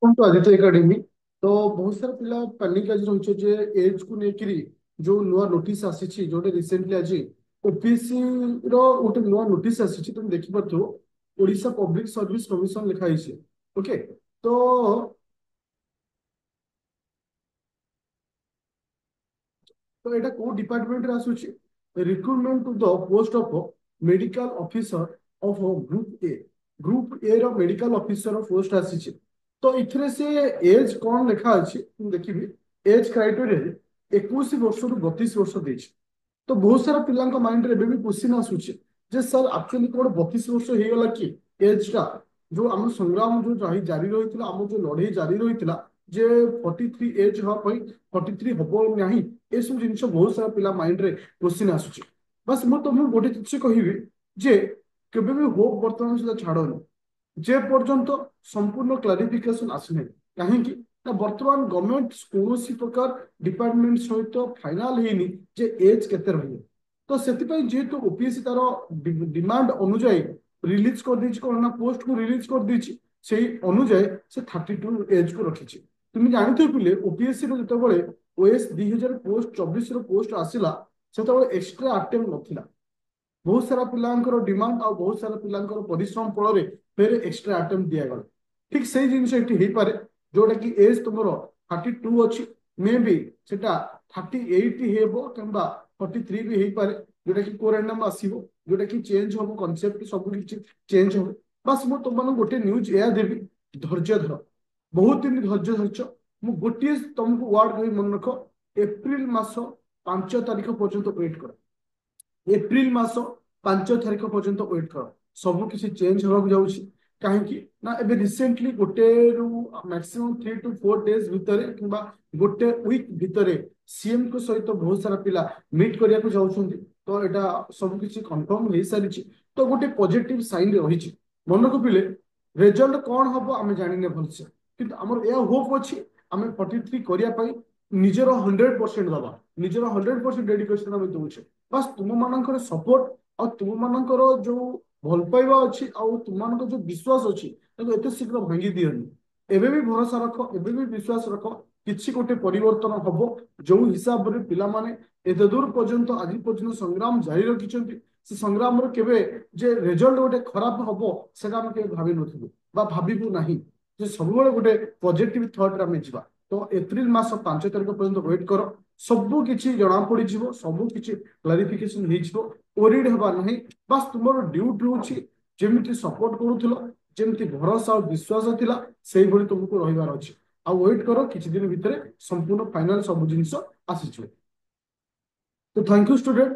तो आदित्य एकेडमी तो बहुत सारा पिला पैनिक आज रही जे एज को लेकर जो नुआ नोटिस आसी जो रिसेंटली आज ओपीएससी रो गोटे नुआ नोटिस आसी तुम देखि पारथो ओडिशा पब्लिक सर्विस कमिशन लिखाई ओके तो तो এটা କୋଉ ଡିପାର୍ଟମେଣ୍ଟରେ ଆସୁଛି recruitment to the post of medical officer of group A ର ମେଡିକାଲ ଅଫିସର ପୋଷ୍ଟ ଆସିଛି ତ ଏଥିରେ ସେ ଏଜ କଣ ଲେଖା ଅଛି ମୁଁ ଦେଖିବି ଏଜ କ୍ରାଇଟେରିଆରେ 21 ବର୍ଷରୁ 32 ବର୍ଷ ଦେଇଛି ତ ବହୁତ ସାରା ପିଲାଙ୍କ ମାଇଣ୍ଡରେ ଏବେ ବି କ୍ୱେଶ୍ଚିନ୍ ଆସୁଛି ଯେ ସାର୍ ଆକ୍ଚୁଆଲି କଣ 32 ବର୍ଷ ହେଇଗଲା କି ଏଜ ଟା ଯୋଉ ଆମ ସଂଗ୍ରାମ ଯୋଉ ଜାରି ରହିଥିଲା ଆମ ଯୋଉ ଲଢେଇ ଜାରି ରହିଥିଲା ଯେ 43 ଏଜ ହବା ପାଇଁ 43 ହବ ନାହିଁ ଏସବୁ ଜିନିଷ ବହୁତ ସାରା ପିଲା ମାଇଣ୍ଡରେ କ୍ୱେଶ୍ଚିନ୍ ଆସୁଛି ବାସ୍ ମୁଁ ତମକୁ ଗୋଟେ ଜିନିଷ କହିବି ଯେ କେବେ ବି ହୋପ ବର୍ତ୍ତମାନ ସୁଦ୍ଧା ଛାଡନି যে পর্যন্ত সম্পূর্ণ ক্লারিফিকেশন আসেনি কাহিଁକି ନା ବର୍ତ୍ତମାନ ଗଭର୍ଣ୍ଣମେଣ୍ଟ କୌଣସି ପ୍ରକାର ଡିପାର୍ଟମେଣ୍ଟ ସହିତ ଫାଇନାଲ ହେଇନି ଯେ ଏଜ କେତେ ରହିବ ତ ସେଥିପାଇଁ ଯେହେତୁ ଓପିଏସସି ତାର ଡିମାଣ୍ଡ ଅନୁଯାୟୀ ରିଲିଜ କରିଦେଇଛି କଣ ନା ପୋଷ୍ଟକୁ ରିଲିଜ କରିଦେଇଛି ସେଇ ଅନୁଯାୟୀ ସେ 32 ଏଜ କୁ ରଖିଛି তুমি ଜାଣିଥିବ ପିଲେ ଓପିଏସସି ର ଯେତେବେଳେ ଓଏସ୍ 2024 ର ପୋଷ୍ଟ ଆସିଲା ସେତେବେଳେ ଏକ୍ସଟ୍ରା ଆଟେମ୍ପ ନଥିଲା ବହୁତ ସାରା ପିଲାଙ୍କର ଡିମାଣ୍ଡ ଆଉ ବହୁତ ସାରା ପିଲାଙ୍କର ପରିଶ୍ରମ ଫଳରେ ଫେରେ ଏକ୍ସଟ୍ରା ଆଟେମ୍ପ ଦିଆଗଲା ଠିକ ସେଇ ଜିନିଷ ଏଠି ହେଇପାରେ ଯୋଉଟା କି ଏଜ ତୁମର 32 ଅଛି ମେ ବି ସେଟା 38 ହେବ କିମ୍ବା 43 ବି ହେଇପାରେ ଯୋଉଟା କି କୋରାଣ୍ଡମ ଆସିବ ଯୋଉଟା କି ଚେଞ୍ଜ ହବ କନସେପ୍ଟ ସବୁ କିଛି ଚେଞ୍ଜ ହବ ବାସ୍ ମୁଁ ତୁମମାନଙ୍କୁ ଗୋଟେ ନ୍ୟୁଜ ଏଇଆ ଦେବି ଧୈର୍ଯ୍ୟ ଧର ବହୁତ ଦିନ ଧୈର୍ଯ୍ୟ ଧରିଛ ମୁଁ ଗୋଟିଏ ତମକୁ ୱାର୍ଡ କହି ମନେ ରଖ ଏପ୍ରିଲ ମାସ 5 ତାରିଖ ପର୍ଯ୍ୟନ୍ତ ୱେଟ୍ କର ଏପ୍ରିଲ ମାସ 5 ତାରିଖ ପର୍ଯ୍ୟନ୍ତ ୱେଟ୍ କର ସବୁ କିଛି ଚେଞ୍ଜ ହେବାକୁ ଯାଉଛି କାହିଁକି ନା ଏବେ ରିସେଣ୍ଟଲି ଗୋଟେ ରୁ ମ୍ୟାକ୍ସିମମ୍ 3 to 4 ଡେଜ ଭିତରେ କିମ୍ବା ଗୋଟେ ୱିକ୍ ଭିତରେ ସିଏମ ଙ୍କ ସହିତ ବହୁତ ସାରା ପିଲା ମିଟ୍ କରିବାକୁ ଯାଉଛନ୍ତି ତ ଏଇଟା ସବୁ କିଛି କନଫର୍ମ ହେଇସାରିଛି ତ ଗୋଟେ ପଜିଟିଭ ସାଇନ ରହିଛି ମନେ ରଖିଲେ ରେଜଲ୍ଟ କଣ ହବ ଆମେ ଜାଣିନେ ଭଲସେ କିନ୍ତୁ ଆମର ଏହା ହୋପ ଅଛି ଆମେ 43 କରିବା ପାଇଁ ନିଜର 100% ଦବା ନିଜର 100% ଡେଡିକେସନ ଆମେ ଦଉଛେ ବାସ୍ ତୁମ ମାନଙ୍କର ସପୋର୍ଟ ଆଉ ତୁମ ମାନଙ୍କର ଯୋଉ ଭଲ ପାଇବା ଅଛି ଆଉ ତୁମମାନଙ୍କ ଯୋଉ ବିଶ୍ୱାସ ଅଛି ତାକୁ ଏତେ ଶୀଘ୍ର ଭାଙ୍ଗି ଦିଅନି ଏବେ ବି ଭରସା ରଖ ଏବେ ବି ବିଶ୍ୱାସ ରଖ କିଛି ଗୋଟେ ପରିବର୍ତ୍ତନ ହବ ଯୋଉ ହିସାବରେ ପିଲାମାନେ ଏତେ ଦୂର ପର୍ଯ୍ୟନ୍ତ ଆଜି ପର୍ଯ୍ୟନ୍ତ ସଂଗ୍ରାମ ଜାରି ରଖିଛନ୍ତି ସେ ସଂଗ୍ରାମର କେବେ ଯେ ରେଜଲ୍ଟ ଗୋଟେ ଖରାପ ହବ ସେଟା ଆମେ କେବେ ଭାବିନଥିଲୁ ବା ଭାବିବୁ ନାହିଁ ଯେ ସବୁବେଳେ ଗୋଟେ ପଜିଟିଭ ଥଟରେ ଆମେ ଯିବା ତ ଏପ୍ରିଲ ମାସ 5 ତାରିଖ ପର୍ଯ୍ୟନ୍ତ ୱେଟ୍ କର ସବୁ କିଛି ଜଣା ପଡିଯିବ ସବୁ କିଛି କ୍ଲାରିଫିକେସନ ହେଇଯିବ ଓରିଡ ହେବା ନାହିଁ ବାସ୍ ତୁମର ଡ୍ୟୁଟି ରହୁଛି ଯେମିତି ସପୋର୍ଟ କରୁଥିଲ ଯେମିତି ଭରସା ଆଉ ବିଶ୍ୱାସ ଥିଲା ସେଇଭଳି ତୁମକୁ ରହିବାର ଅଛି ଆଉ ୱେଟ୍ କର କିଛି ଦିନ ଭିତରେ ସମ୍ପୂର୍ଣ୍ଣ ଫାଇନାଲ ସବୁ ଜିନିଷ ଆସିଯିବ तो थैंक यू स्टूडेंट